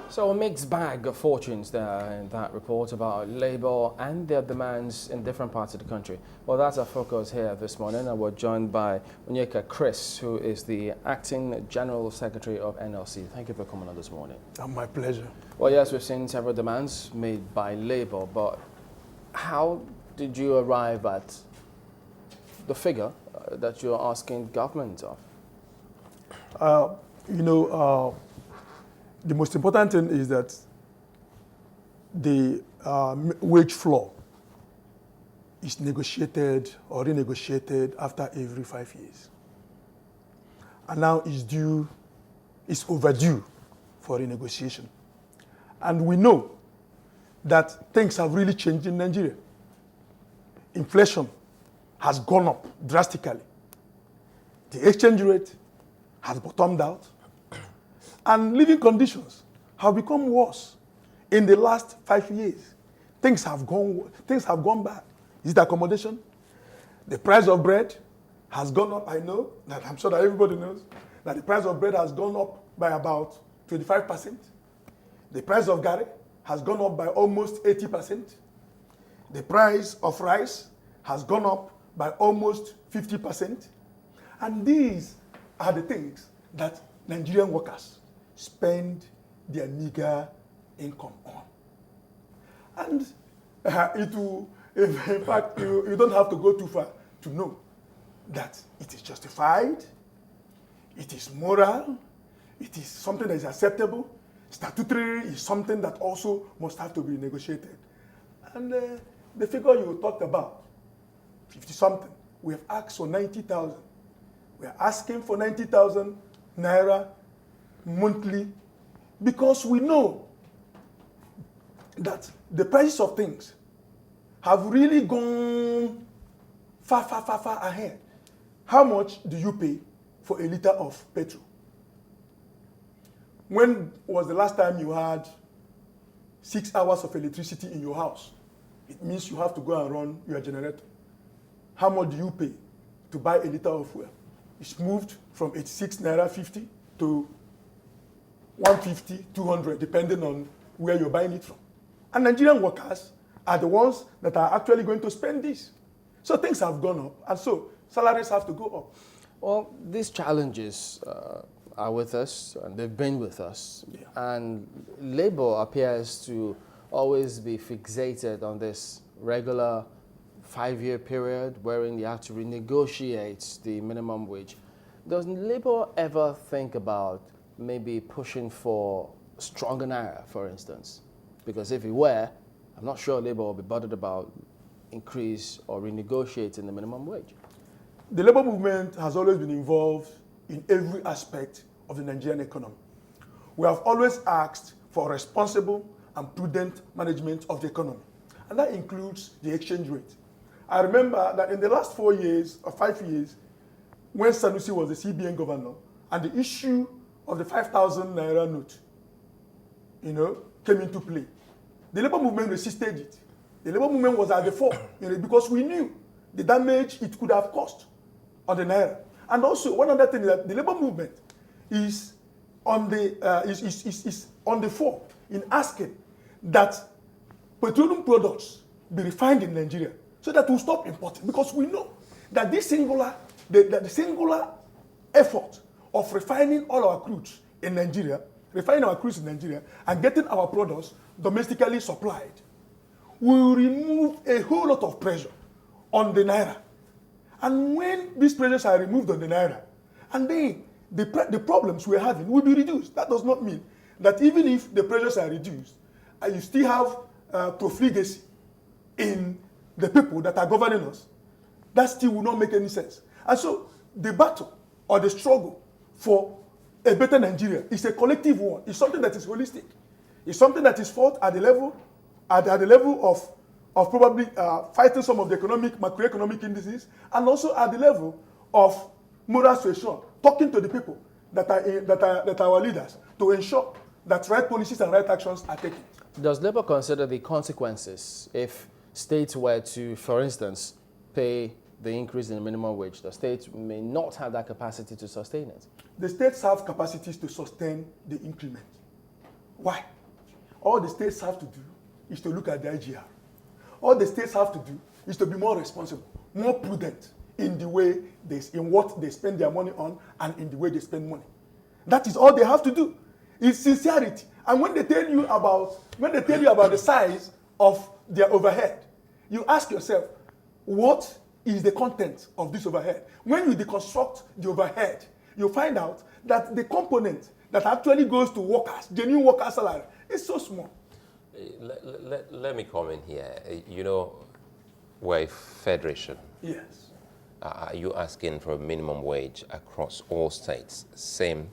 So a mixed bag of fortunes there in that report about labour and their demands in different parts of the country. Well, that's our focus here this morning, and we're joined by Onyeka Chris, who is the Acting General Secretary of NLC. Thank you for coming on this morning. My pleasure. Well, yes, we've seen several demands made by labour, but how did you arrive at the figure that you're asking government of? The most important thing is that the wage floor is negotiated or renegotiated after every 5 years. And now it's overdue for renegotiation. And we know that things have really changed in Nigeria. Inflation has gone up drastically. The exchange rate has bottomed out. And living conditions have become worse in the last 5 years. Things have gone bad. Is it accommodation? The price of bread has gone up. I know that, I'm sure that everybody knows that the price of bread has gone up by about 25%. The price of garri has gone up by almost 80%. The price of rice has gone up by almost 50%. And these are the things that Nigerian workers spend their meager income on. And in fact, you don't have to go too far to know that it is justified, it is moral, it is something that is acceptable. Statutory is something that also must have to be negotiated. And the figure you talked about, 50-something, we have asked for 90,000. We are asking for 90,000 naira monthly because we know that the prices of things have really gone far ahead. How much do you pay for a liter of petrol? When was the last time you had 6 hours of electricity in your house? It means you have to go and run your generator. How much do you pay to buy a liter of fuel? It's moved from 86 naira 50 to 150, 200, depending on where you're buying it from. And Nigerian workers are the ones that are actually going to spend this. So things have gone up, and so salaries have to go up. Well, these challenges are with us, and they've been with us. Yeah. And Labour appears to always be fixated on this regular 5-year period wherein they have to renegotiate the minimum wage. Does Labour ever think about maybe pushing for stronger naira, for instance? Because if it were, I'm not sure Labour will be bothered about increase or renegotiating the minimum wage. The Labour movement has always been involved in every aspect of the Nigerian economy. We have always asked for responsible and prudent management of the economy, and that includes the exchange rate. I remember that in the last 4 years or 5 years, when Sanusi was the CBN governor, and the issue of the 5,000 naira note, came into play, the Labour movement resisted it. The Labour movement was at the fore, because we knew the damage it could have caused on the naira. And also, one other thing is that the Labour movement is on the fore in asking that petroleum products be refined in Nigeria so that we'll stop importing, because we know that the singular effort of refining all our crudes in Nigeria, and getting our products domestically supplied will remove a whole lot of pressure on the naira. And when these pressures are removed on the naira, and then the problems we're having will be reduced. That does not mean that even if the pressures are reduced, and you still have profligacy in the people that are governing us, that still will not make any sense. And so the battle or the struggle for a better Nigeria is a collective one. It's something that is holistic. It's something that is fought at the level of probably fighting some of the macroeconomic indices, and also at the level of moral suasion, talking to the people that are our leaders to ensure that right policies and right actions are taken. Does Labour consider the consequences if states were to, for instance, pay the increase in the minimum wage? The states may not have that capacity to sustain it. The states have capacities to sustain the increment. Why? all the states have to do is to look at the IGR. All the states have to do is to be more responsible, more prudent in the way in what they spend their money on and in the way they spend money. That is all they have to do. It's sincerity. And when they tell you about the size of their overhead, you ask yourself, what is the content of this overhead? When you deconstruct the overhead, you find out that the component that actually goes to workers, genuine worker salary, is so small. Let me comment here. You know, we're a federation. Yes. Are you asking for a minimum wage across all states? Same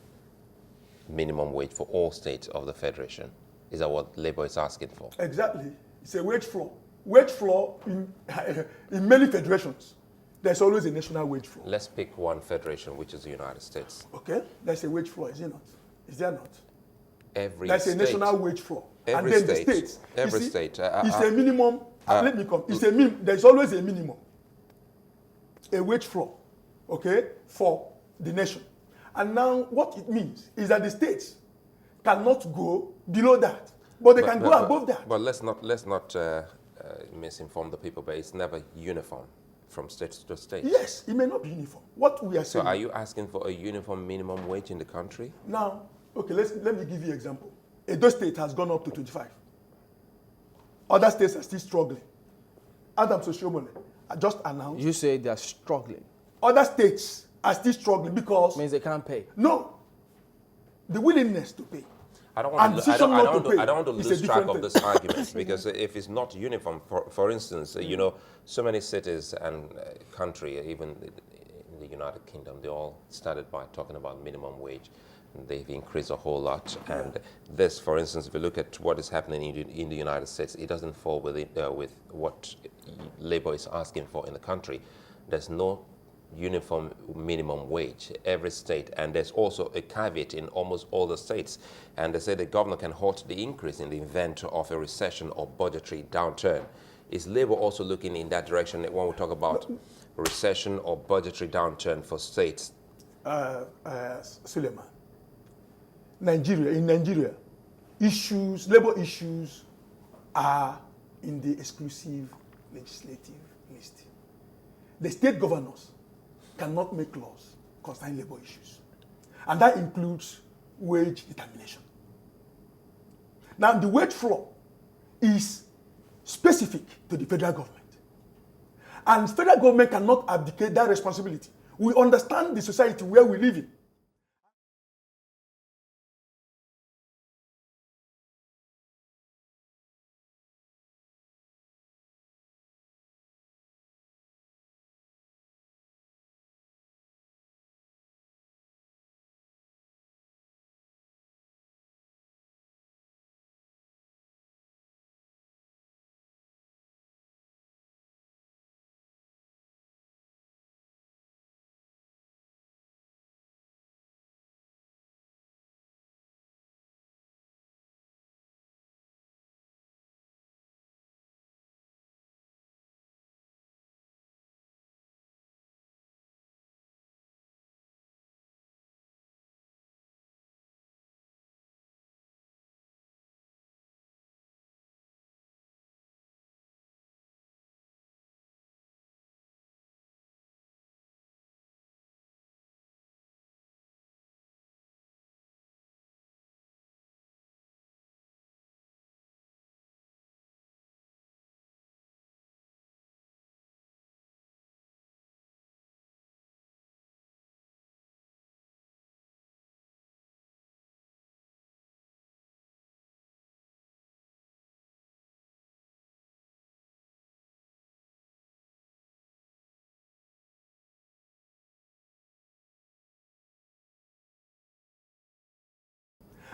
minimum wage for all states of the federation? Is that what Labour is asking for? Exactly. It's a wage floor. Wage floor in many federations. There's always a national wage floor. Let's pick one federation, which is the United States. Okay, there's a wage floor, is it not? Is there not? There's a national wage floor. Every and then state, the states. every state. It's a minimum. Let me come. There's always a minimum. A wage floor, okay, for the nation. And now what it means is that the states cannot go below that, but they can go above that. But let's not misinform the people, but it's never uniform from state to state. Yes, it may not be uniform. What we are saying. So are you asking for a uniform minimum wage in the country? Now, okay, let me give you an example. Edo State has gone up to 25. Other states are still struggling. Adams Oshiomhole just announced. You say they're struggling. Other states are still struggling because... Means they can't pay. No. The willingness to pay. I don't want to lose track of this argument because if it's not uniform, for instance, you know, so many cities and country, even in the United Kingdom, they all started by talking about minimum wage. They've increased a whole lot. And this, for instance, if you look at what is happening in the United States, it doesn't fall with what Labour is asking for in the country. There's no uniform minimum wage every state, and there's also a caveat in almost all the states, and they say the governor can halt the increase in the event of a recession or budgetary downturn. Is Labour also looking in that direction when we talk about recession or budgetary downturn for states? Suleiman, in Nigeria, labor issues are in the exclusive legislative list. The state governors cannot make laws concerning labor issues. And that includes wage determination. Now, the wage floor is specific to the federal government. And the federal government cannot abdicate that responsibility. We understand the society where we live in.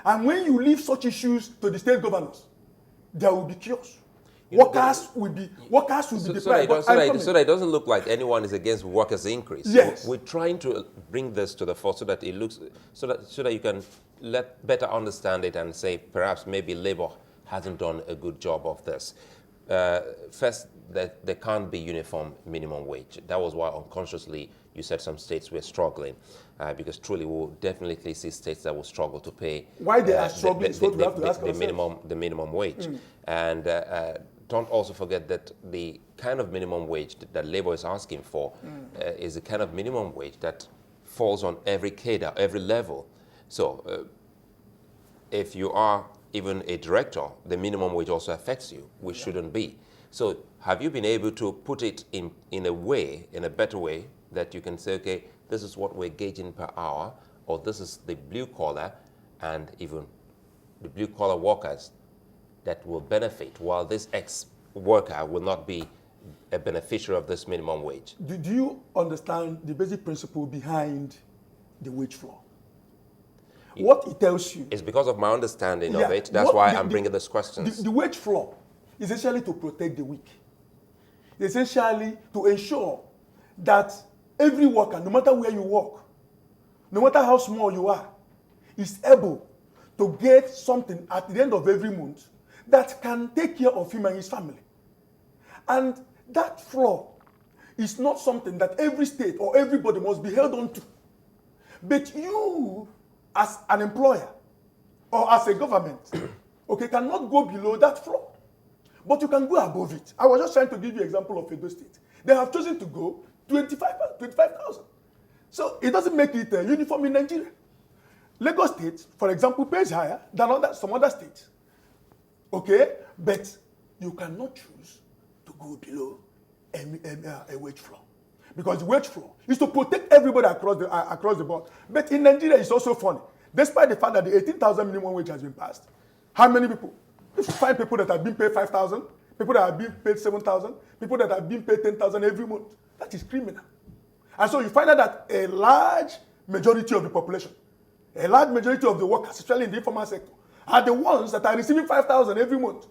And when you leave such issues to the state governors, there will be chaos. Workers will be deprived. So that it doesn't look like anyone is against workers' increase. Yes. We're trying to bring this to the fore so that it looks so that you can better understand it and say perhaps maybe Labour hasn't done a good job of this. First, that there can't be uniform minimum wage. That was why unconsciously You said some states were struggling, because truly we will definitely see states that will struggle to pay. Why they are struggling is what we have to ask ourselves. The minimum wage. And don't also forget that the kind of minimum wage that labor is asking for is the kind of minimum wage that falls on every cadre, every level. So if you are even a director, the minimum wage also affects you, which shouldn't be. So have you been able to put it in a way, in a better way, that you can say, okay, this is what we're gauging per hour, or this is the blue collar, and even the blue collar workers that will benefit, while this ex-worker will not be a beneficiary of this minimum wage? Do you understand the basic principle behind the wage floor? What it tells you... It's because of my understanding of it. That's why I'm bringing these questions. The wage floor is essentially to protect the weak. Essentially to ensure that every worker, no matter where you work, no matter how small you are, is able to get something at the end of every month that can take care of him and his family. And that floor is not something that every state or everybody must be held on to. But you, as an employer or as a government, okay, cannot go below that floor. But you can go above it. I was just trying to give you an example of Edo State. They have chosen to go 25,000. So it doesn't make it uniform in Nigeria. Lagos State, for example, pays higher than some other states. Okay? But you cannot choose to go below a wage floor. Because the wage floor is to protect everybody across the board. But in Nigeria, it's also funny. Despite the fact that the 18,000 minimum wage has been passed, how many people? If you find people that have been paid 5,000, people that have been paid 7,000, people that have been paid 10,000 every month, that is criminal. And so you find out that a large majority of the population, a large majority of the workers, especially in the informal sector, are the ones that are receiving 5,000 every month.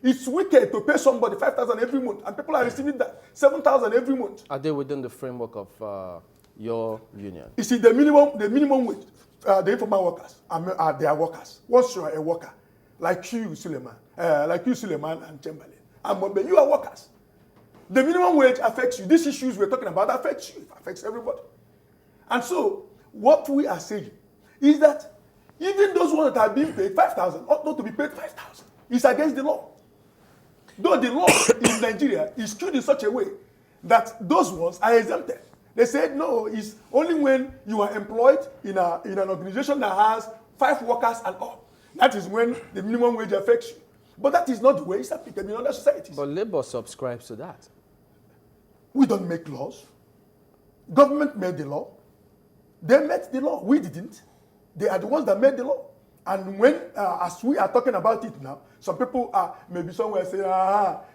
It's wicked to pay somebody 5,000 every month, and people are receiving that 7,000 every month. Are they within the framework of your union? You see, the minimum wage, the informal workers are their workers. Once you are a worker, like you, Suleiman and Chamberlain, and Mombe, you are workers. The minimum wage affects you. These issues we're talking about affects you. It affects everybody. And so, what we are saying is that even those ones that are being paid 5,000 ought not to be paid 5,000. It's against the law. Though the law in Nigeria is skewed in such a way that those ones are exempted. They said no, it's only when you are employed in an organization that has 5 workers and up. That is when the minimum wage affects you. But that is not the way it's applicable in other societies. But labor subscribes to that. We don't make laws. Government made the law. They met the law. We didn't. They are the ones that made the law. And when, as we are talking about it now, some people are maybe somewhere saying,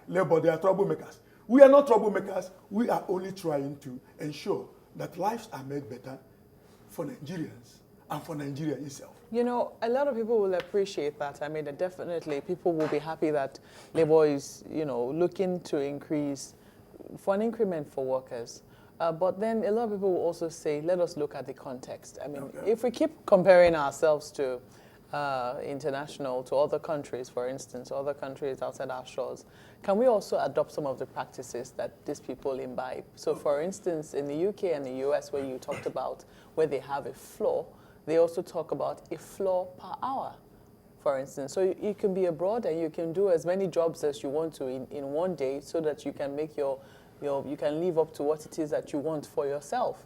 labor, they are troublemakers. We are not troublemakers. We are only trying to ensure that lives are made better for Nigerians and for Nigeria itself. You know, a lot of people will appreciate that. I mean, definitely people will be happy that labor is, looking to increase for an increment for workers. But then a lot of people will also say, let us look at the context. I mean, if we keep comparing ourselves to international, to other countries, for instance, other countries outside our shores, can we also adopt some of the practices that these people imbibe? So for instance, in the UK and the US, where you talked about where they have a floor, they also talk about a floor per hour, for instance. So you can be abroad and you can do as many jobs as you want to in one day so that you can make you can live up to what it is that you want for yourself.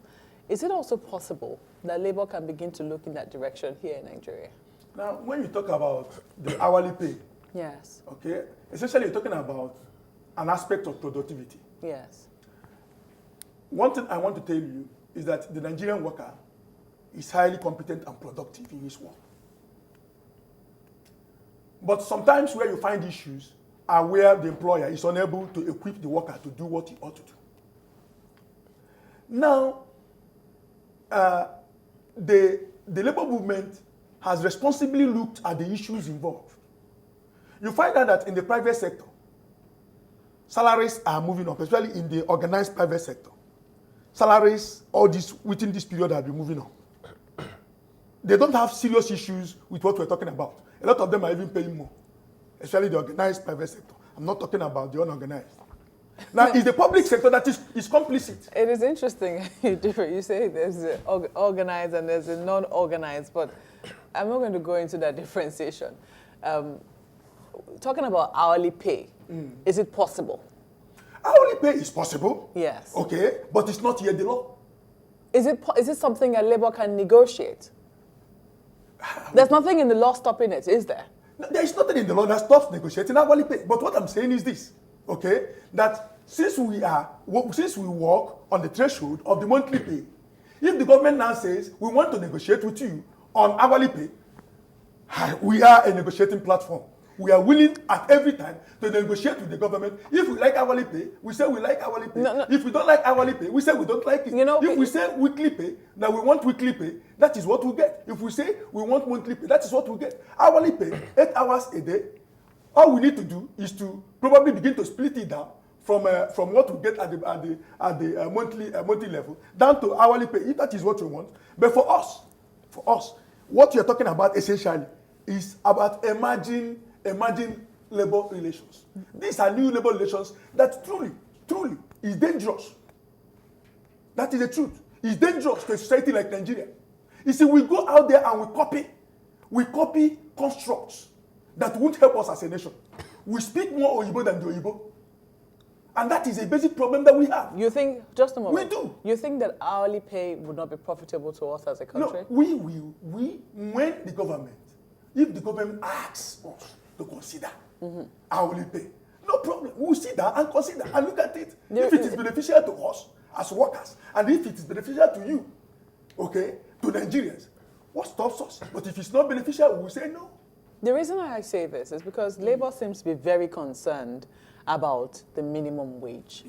Is it also possible that labor can begin to look in that direction here in Nigeria? Now, when you talk about the hourly pay, yes, okay, essentially you're talking about an aspect of productivity. yes. One thing I want to tell you is that the Nigerian worker is highly competent and productive in his work. But sometimes where you find issues are where the employer is unable to equip the worker to do what he ought to do. Now, the labor movement has responsibly looked at the issues involved. You find out that in the private sector, salaries are moving up, especially in the organized private sector. Salaries, within this period, have been moving up. They don't have serious issues with what we're talking about. A lot of them are even paying more, especially the organized private sector. I'm not talking about the unorganized. Now, it's the public sector that is complicit. It is interesting. You say there's organized and there's a non-organized, but I'm not going to go into that differentiation. Talking about hourly pay, is it possible? Hourly pay is possible. Yes. Okay, but it's not yet the law. Is it something that Labour can negotiate? There's nothing in the law stopping it, is there? There is nothing in the law that stops negotiating hourly pay. But what I'm saying is this, okay, that since we work on the threshold of the monthly pay, if the government now says we want to negotiate with you on hourly pay, we are a negotiating platform. We are willing at every time to negotiate with the government. If we like hourly pay, we say we like hourly pay. No. If we don't like hourly pay, we say we don't like it. If we say weekly pay, that we want weekly pay, that is what we get. If we say we want monthly pay, that is what we get. Hourly pay, 8 hours a day. All we need to do is to probably begin to split it down from what we get at the monthly level down to hourly pay, if that is what we want. But for us, what you're talking about essentially is about emerging labor relations. These are new labor relations that truly is dangerous. That is the truth. It's dangerous to a society like Nigeria. You see, we go out there and we copy constructs that won't help us as a nation. We speak more Oyibo than the Oyibo. And that is a basic problem that we have. You think, just a moment. We do. You think that hourly pay would not be profitable to us as a country? No, when the government, if the government asks us to consider hourly pay, no problem. We'll sit down and consider and look at it. If it is beneficial to us as workers, and if it is beneficial to you, okay, to Nigerians, what stops us? But if it's not beneficial, we'll say no. The reason why I say this is because Labour seems to be very concerned about the minimum wage,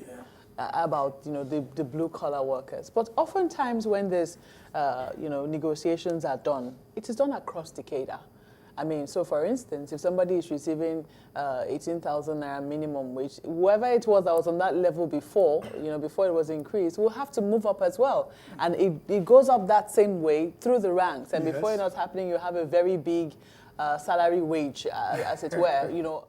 about the blue-collar workers. But oftentimes when there's negotiations are done, it is done across the cadre. I mean, so for instance, if somebody is receiving 18,000 naira minimum wage, whoever it was that was on that level before, before it was increased, will have to move up as well. And it goes up that same way through the ranks. And before it's happening, you have a very big salary wage, as it were,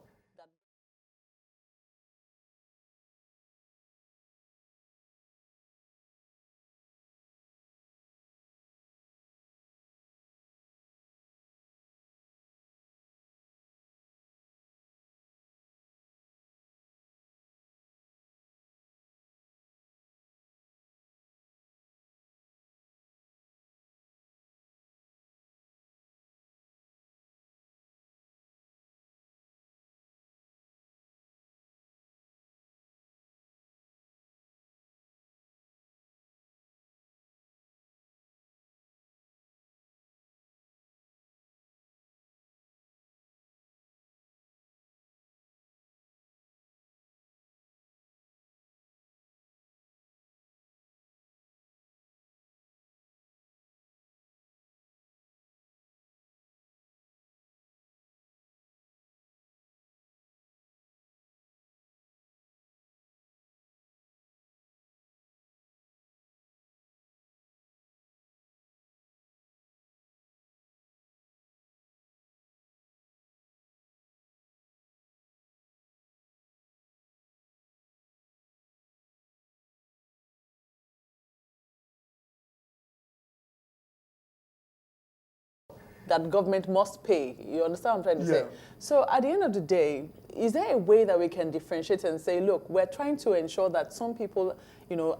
that government must pay. You understand what I'm trying to say? So at the end of the day, is there a way that we can differentiate and say, look, we're trying to ensure that some people,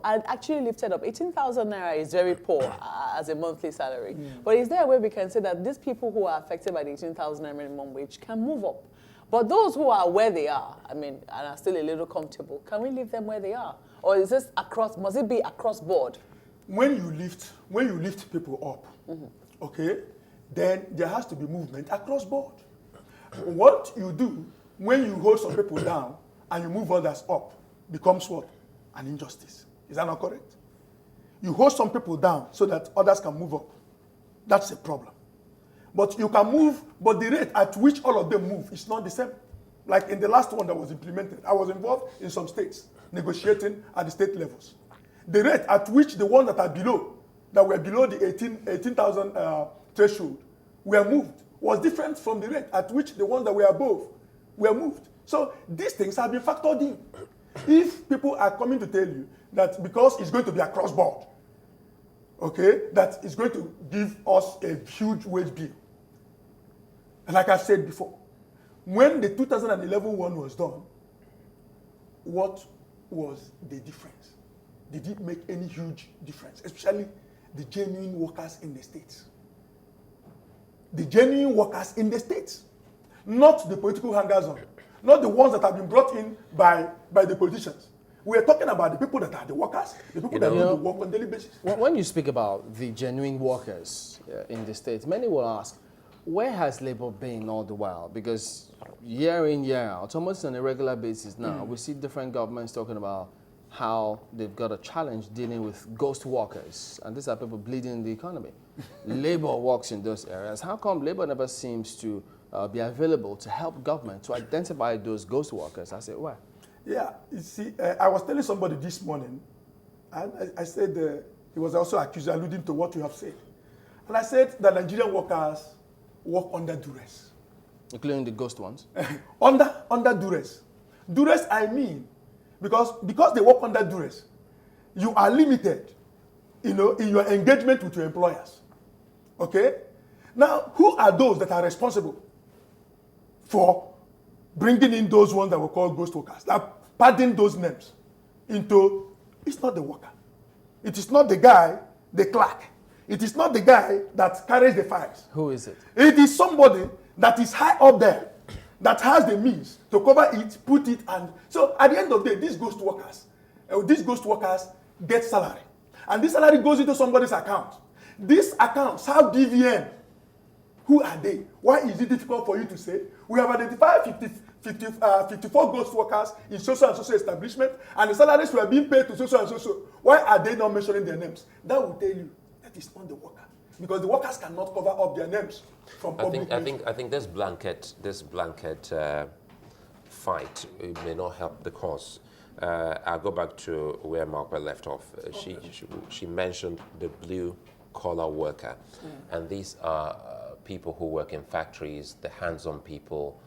are actually lifted up. 18,000 naira is very poor as a monthly salary. But is there a way we can say that these people who are affected by the 18,000 naira minimum wage can move up? But those who are where they are, and are still a little comfortable, can we leave them where they are? Or is this must it be across board? When you lift people up, okay, then there has to be movement across board. What you do when you hold some people down and you move others up becomes what? An injustice. Is that not correct? You hold some people down so that others can move up. That's a problem. But you can move, but the rate at which all of them move is not the same. Like in the last one that was implemented, I was involved in some states negotiating at the state levels. The rate at which the ones that are below, that were below the 18,000 threshold, were moved, was different from the rate at which the ones that were above were moved. So these things have been factored in. If people are coming to tell you that because it's going to be across board, okay, that it's going to give us a huge wage bill. And like I said before, when the 2011 one was done, what was the difference? Did it make any huge difference? Especially the genuine workers in the states. The genuine workers in the states. Not the political hangers-on. Not the ones that have been brought in by the politicians. We are talking about the people that are the workers, the people that do the work on a daily basis. When you speak about the genuine workers in the states, many will ask, where has Labour been all the while? Because year in, year out, almost on a regular basis now, we see different governments talking about how they've got a challenge dealing with ghost workers. And these are people bleeding the economy. Labour works in those areas. How come Labour never seems to be available to help government to identify those ghost workers, as it were? Yeah, you see, I was telling somebody this morning, and I said, he was also accused, alluding to what you have said. And I said that Nigerian workers work under duress. Including the ghost ones? under duress. Duress, I mean, because they work under duress, you are limited, in your engagement with your employers. Okay? Now, who are those that are responsible for bringing in those ones that were called ghost workers, that padding those names into, it's not the worker. It is not the guy, the clerk. It is not the guy that carries the files. Who is it? It is somebody that is high up there, that has the means to cover it, put it, and so at the end of the day, these ghost workers get salary. And this salary goes into somebody's account. These accounts have BVN. Who are they? Why is it difficult for you to say? We have identified 54 ghost workers in social and social establishment, and the salaries were being paid to social and social. Why are they not mentioning their names? That will tell you that it's not the worker, because the workers cannot cover up their names from public. I think this blanket fight may not help the cause. I'll go back to where Margaret left off. She mentioned the blue collar worker, and these are people who work in factories, the hands-on people,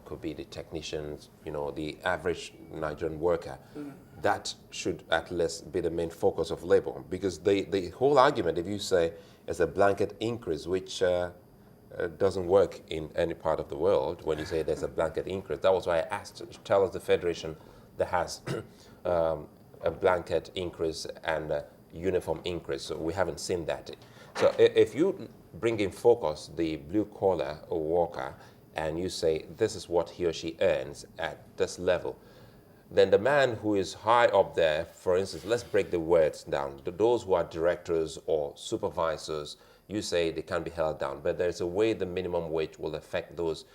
could be the technicians, the average Nigerian worker. That should at least be the main focus of Labour, because the whole argument, if you say, is a blanket increase, which doesn't work in any part of the world. When you say there's a blanket increase, that was why I asked, tell us the federation that has a blanket increase and a uniform increase. So we haven't seen that. So if you bring in focus the blue collar worker and you say this is what he or she earns at this level, then the man who is high up there, for instance, let's break the words down. Those who are directors or supervisors, you say they can't be held down, but there's a way the minimum wage will affect those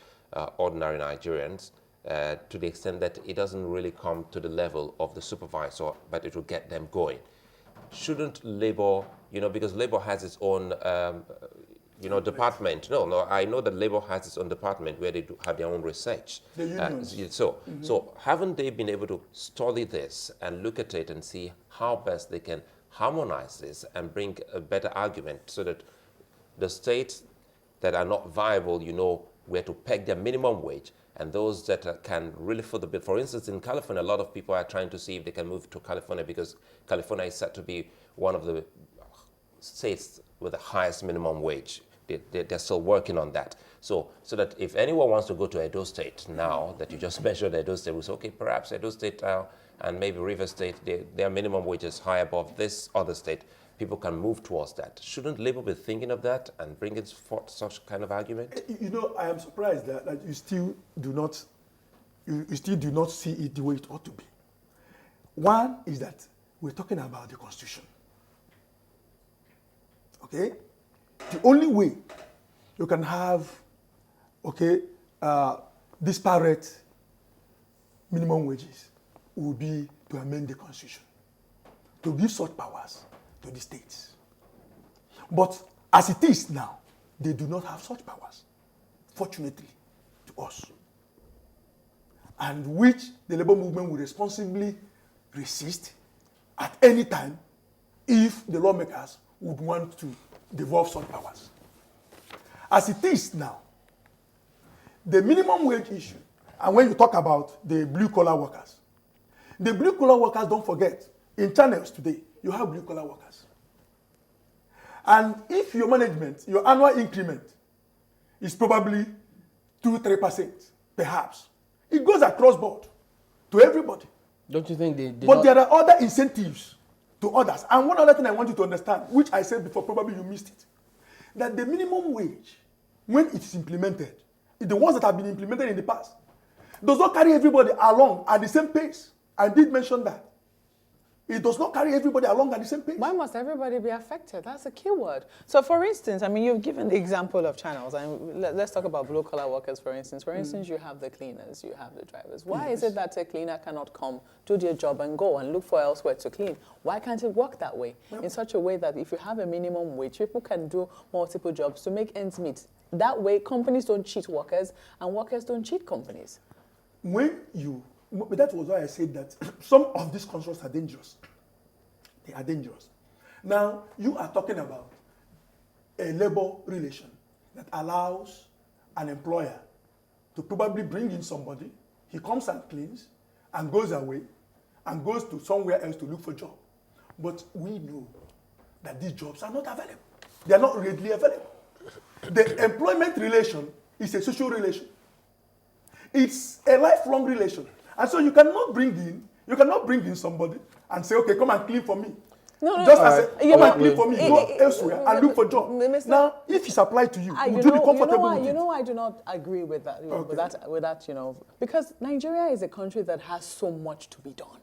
ordinary Nigerians to the extent that it doesn't really come to the level of the supervisor, but it will get them going. Shouldn't Labour, because Labour has its own, department. No, I know that Labour has its own department where they do have their own research. The unions. So haven't they been able to study this and look at it and see how best they can harmonize this and bring a better argument so that the states that are not viable, where to peg their minimum wage, and those that can really foot the bill. For instance, in California, a lot of people are trying to see if they can move to California because California is said to be one of the states with the highest minimum wage. They're still working on that. So that if anyone wants to go to Edo State now, that you just mentioned Edo State, we say, okay, perhaps Edo State and maybe River State, their minimum wage is high above this other state. People can move towards that. Shouldn't Labour be thinking of that and bringing forth such kind of argument? I am surprised that you still do not see it the way it ought to be. One is that we're talking about the Constitution. Okay? The only way you can have, disparate minimum wages would be to amend the Constitution, to give such powers to the states. But as it is now, they do not have such powers, fortunately, to us. And which the labor movement will responsibly resist at any time if the lawmakers would want to devolve such powers. As it is now, the minimum wage issue, and when you talk about the blue-collar workers, The blue-collar workers, don't forget, in channels today, you have blue-collar workers. And if your management, your annual increment is probably 2-3%, perhaps, it goes across board to everybody. Don't you think they But there are other incentives to others. And one other thing I want you to understand, which I said before, probably you missed it, that the minimum wage, when it's implemented, the ones that have been implemented in the past, does not carry everybody along at the same pace. I did mention that. It does not carry everybody along at the same pace. Why must everybody be affected? That's a key word. So, for instance, I mean, you've given the example of channels, and let's talk about blue-collar workers, for instance. For instance, you have the cleaners, you have the drivers. Why is it that a cleaner cannot come, do their job, and go and look for elsewhere to clean? Why can't it work that way? In such a way that if you have a minimum wage, people can do multiple jobs to make ends meet. That way, companies don't cheat workers, and workers don't cheat companies. That was why I said that some of these constructs are dangerous. They are dangerous. Now, you are talking about a labor relation that allows an employer to probably bring in somebody, he comes and cleans, and goes away, and goes to somewhere else to look for a job. But we know that these jobs are not available. They are not readily available. The employment relation is a social relation. It's a lifelong relation. And so you cannot bring in somebody and say, okay, come and clean for me. No, Just as come and clean for me, go elsewhere and look for a job. Now, if it's applied to you, would you be comfortable with it? You know, I do not agree with that. With that, you know, because Nigeria is a country that has so much to be done.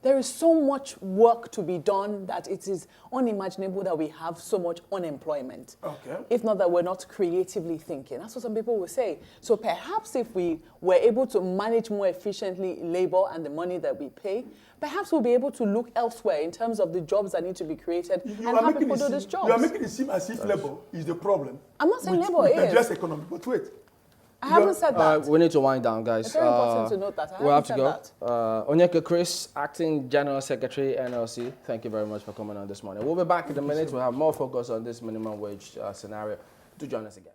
There is so much work to be done that it is unimaginable that we have so much unemployment. Okay. If not that we're not creatively thinking. That's what some people will say. So perhaps if we were able to manage more efficiently labor and the money that we pay, perhaps we'll be able to look elsewhere in terms of the jobs that need to be created and have people do these jobs. You are making it seem as if labor is the problem. I'm not saying labor is. Nigeria's economy, but wait. I haven't said that. We need to wind down, guys. It's very important to note that. I we'll have haven't to said go. Onyeka Chris, Acting General Secretary, NLC, thank you very much for coming on this morning. We'll be back in a minute. We'll have more focus on this minimum wage scenario. Do join us again.